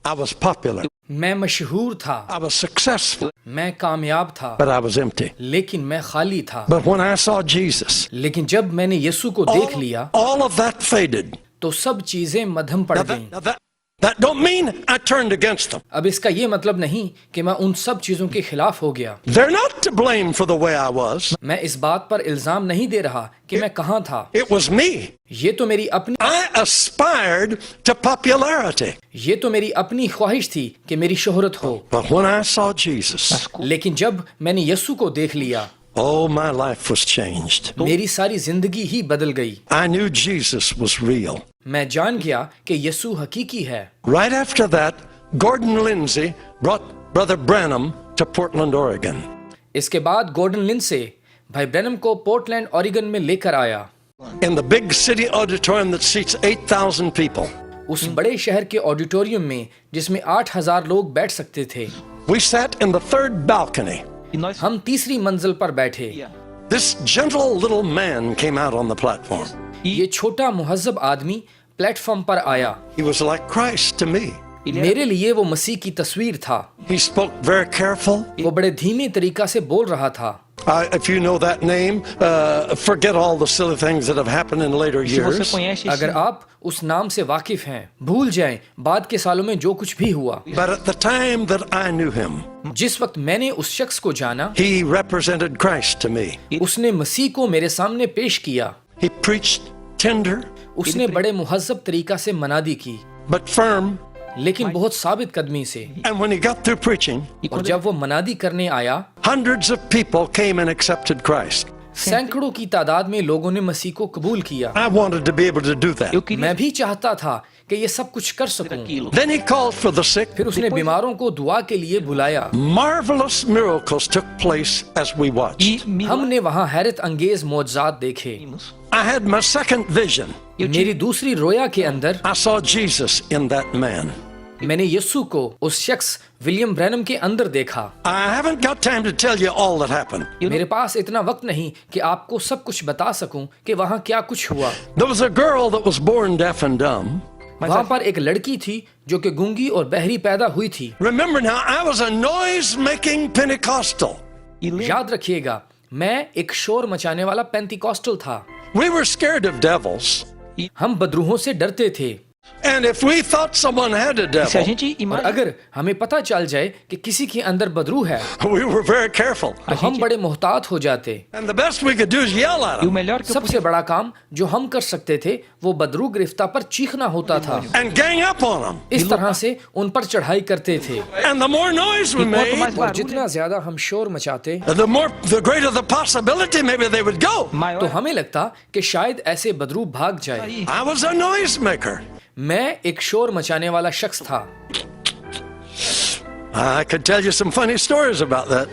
I was popular. मैं मशहूर था, I was successful. मैं कामयाब था, But I was empty. लेकिन मैं खाली था। But when I saw Jesus, लेकिन जब मैंने यीशु को देख लिया all of that faded. तो सब चीजें मध्यम पड़ Now गईं। that don't mean I turned against them. अब इसका ये मतलब नहीं कि मैं उन सब चीजों के खिलाफ हो गया। They're not to blame for the way I was. मैं इस बात पर इल्जाम नहीं दे रहा कि मैं कहाँ था। It was me. ये तो मेरी अपनी I aspired to popularity. ये तो मेरी अपनी ख्वाहिश थी कि मेरी शोहरत हो। But when I saw Jesus, लेकिन जब मैंने यीशु को देख लिया, oh, my life was changed. मेरी सारी जिंदगी ही बदल गई। I knew Jesus was real. मैं जान गया कि यीशु हकीकी है। Right after that, Gordon Lindsay brought Brother Branham to Portland, Oregon. इसके बाद गॉर्डन लिंडसे भाई ब्रैनम को पोर्टलैंड ओरेगन में लेकर आया। In the big city auditorium that seats 8,000 people. उस बड़े शहर के ऑडिटोरियम में जिसमें 8,000 लोग बैठ सकते थे। We sat in the third balcony. हम तीसरी मंजिल पर बैठे। This gentle little man came out on the platform. ये छोटा मुहज्जब आदमी प्लेटफॉर्म पर आया। He was like Christ to me. मेरे लिए वो मसीह की तस्वीर था। He spoke very careful. वो बड़े धीमे तरीका से बोल रहा था। If you know that name, forget all the silly things that have happened in later years. अगर आप उस नाम से वाकिफ हैं, भूल जाएं बाद के सालों में जो कुछ भी हुआ। But at the time that I knew him, जिस वक्त मैंने उस शख्स को जाना, he represented Christ to me. उसने मसीह को मेरे सामने पेश किया। He preached tender उसने बड़े मुहज्जब तरीका से मनादी की, but firm. लेकिन बहुत साबित कदमी से। And when he got through preaching, और जब वो मनादी करने आया, hundreds of people came and accepted Christ. सैकड़ों की तादाद में लोगों ने मसीह को कबूल किया। I wanted to be able to do that. मैं भी चाहता था कि ये सब कुछ कर सकूं। Then he called for the sick. फिर उसने बीमारों को दुआ के लिए बुलाया। Marvelous miracles took place as we watched. हमने वहाँ हैरत अंगेज मौजज़ात देखे। I had my second vision. मेरी दूसरी रोया के अंदर I saw Jesus in that man. मैंने यीशु को उस शख्स विलियम ब्रैनम के अंदर देखा। I haven't got time to tell you all that happened. मेरे पास इतना वक्त नहीं कि आपको सब कुछ बता सकूं कि वहाँ क्या कुछ हुआ। There was a girl that was born deaf and dumb. वहाँ पर एक लड़की थी जो कि गूंगी और बहरी पैदा हुई थी। Remember now, I was a noise-making Pentecostal. याद रखिएगा, मैं एक शोर मचाने वाला पेंटिकॉस्टल था। We were scared of devils. हम बदरूहों से डरते थे। And if we thought someone had a devil, और अगर हमें पता चल जाए कि किसी के अंदर बदरू है, we were very careful. तो हम बड़े मोहतात हो जाते। And the best we could do is yell at them सबसे बड़ा काम जो हम कर सकते थे वो बदरू गिरफ्ता पर चीखना होता था। and gang up on them. इस तरह से उन पर चढ़ाई करते थे। And the more noise we made, और जितना ज्यादा हम शोर मचाते, the greater the possibility maybe they would go. तो हमें लगता कि शायद ऐसे बदरू भाग जाए। I was a noisemaker. मैं एक शोर मचाने वाला शख्स था। I could tell you some funny stories about that.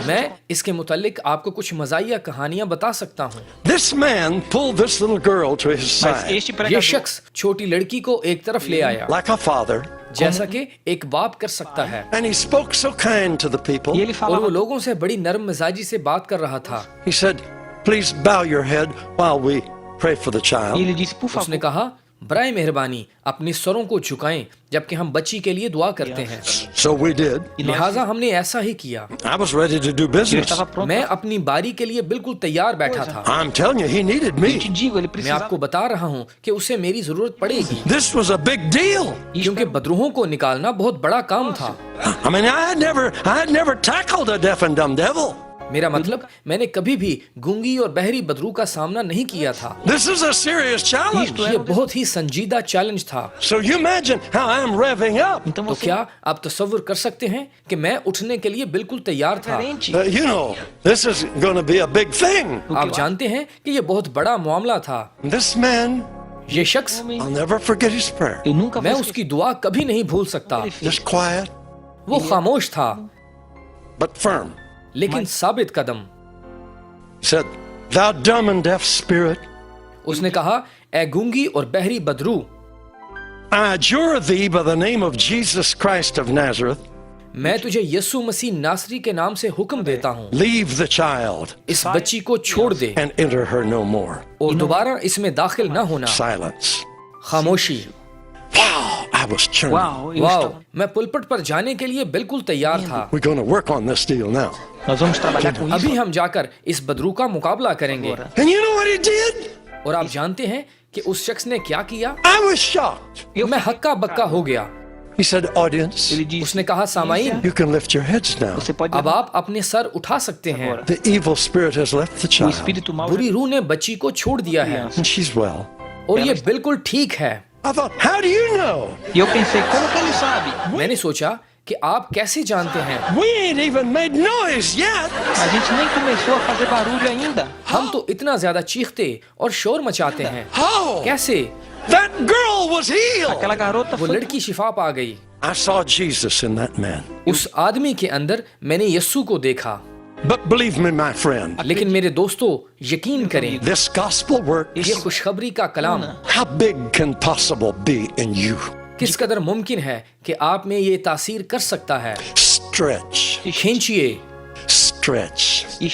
मैं इसके मुतालिक आपको कुछ मज़ाहिया कहानियां बता सकता हूँ। This man pulled this little girl to his side ये शख्स छोटी लड़की को एक तरफ ले आया, like a father, जैसा कि एक बाप कर सकता है। and he spoke so kind to the people. और वो लोगों से बड़ी नरम मिजाजी से बात कर रहा था। He said, "Please bow your head while we pray for the child." उसने कहा, बराए मेहरबानी अपने स्वरों को झुकाएं जबकि हम बच्ची के लिए दुआ करते हैं। So we did. लिहाजा हमने ऐसा ही किया। I was ready to do business. मैं अपनी बारी के लिए बिल्कुल तैयार बैठा था। I'm telling you, he needed me. मैं आपको बता रहा हूँ कि उसे मेरी जरूरत पड़ेगी। This was a big deal. क्योंकि बदरूहों को निकालना बहुत बड़ा काम था। I mean, I had never tackled a deaf and dumb devil. मेरा मतलब मैंने कभी भी गूंगी और बहरी बदरू का सामना नहीं किया था। This is a serious challenge. ये बहुत ही संजीदा चैलेंज था। So you imagine how I'm revving up. तो क्या आप तसव्वुर कर सकते हैं कि मैं उठने के लिए बिल्कुल तैयार था। You know, this is going to be a big thing. आप जानते हैं कि ये बहुत बड़ा मामला था। This man, ये शख्स, I'll never forget his prayer. मैं उसकी दुआ कभी नहीं भूल सकता। Just quiet, वो खामोश था but firm. लेकिन साबित कदम। He said, "Thou dumb and deaf spirit, उसने कहा, ए गूंगी और बहरी Badru, I adjure thee by the name of Jesus Christ of Nazareth, मैं तुझे यीशु मसीह नासरी के नाम से हुक्म देता हूँ, leave the child इस बच्ची को छोड़ दे and enter her no more." और दोबारा इसमें दाखिल न होना। Silence. खामोशी। Wow, I was churning. Uau, eu वाह, estava... मैं पुलपट पर जाने के लिए बिल्कुल तैयार था। We're going to work on this deal now. Nós vamos trabalhar com अभी isso हम जाकर इस बदरू का मुकाबला करेंगे। agora. And you know what he did? और आप जानते हैं कि उस शख्स ने क्या किया? I was shocked. मैं हक्का बक्का हो गया। He said, audience, Ele disse, उसने कहा, सामाईन, you can lift your heads now. você pode... अब आप अपने सर उठा सकते हैं। Agora. The evil spirit has left the O child, espírito mau... बुरी रूह ने बच्ची को छोड़ दिया है and she's well. और ये बिल्कुल ठीक है। I thought, how do you know? E eu pensei, como que ele sabe? मैंने सोचा कि आप कैसे जानते हैं? We ain't even made noise yet. A gente nem começou a fazer barulho ainda. हम तो इतना ज्यादा चीखते और शोर मचाते हैं। How? कैसे? That girl was healed. Aquela garota वो foi... लड़की शिफा पा गई। I saw Jesus in that man. उस आदमी के अंदर मैंने यस्सु को देखा। But believe me, my friend, लेकिन मेरे दोस्तों, यकीन करें, this gospel work, ये खुशखबरी का कलाम how big can possible be in you? किस कदर मुमकिन है कि आप में ये तासीर कर सकता है। Stretch, खींचिए, stretch.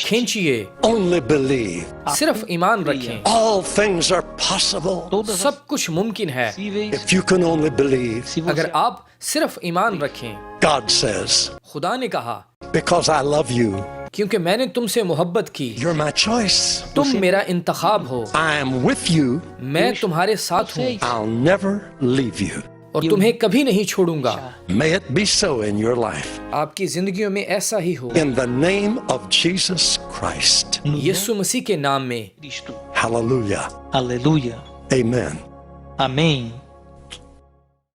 खींचिए, Only believe. सिर्फ ईमान रखें। All things are possible Todas as सब कुछ मुमकिन है possíveis, if you can only believe. se अगर você... आप सिर्फ ईमान रखें। God says, खुदा ने कहा, because I love you, क्योंकि मैंने तुमसे मोहब्बत की, you're my choice. तुम मेरा इंतखाब हो, I am with you. मैं तुम्हारे साथ हूँ I'll never leave you. और तुम्हें कभी नहीं छोड़ूंगा। May it be so in your life. आपकी जिंदगियों में ऐसा ही हो। In the name of Jesus Christ. यीशु मसीह के नाम में। Cristo. Hallelujah. Aleluia. Amen. Amém.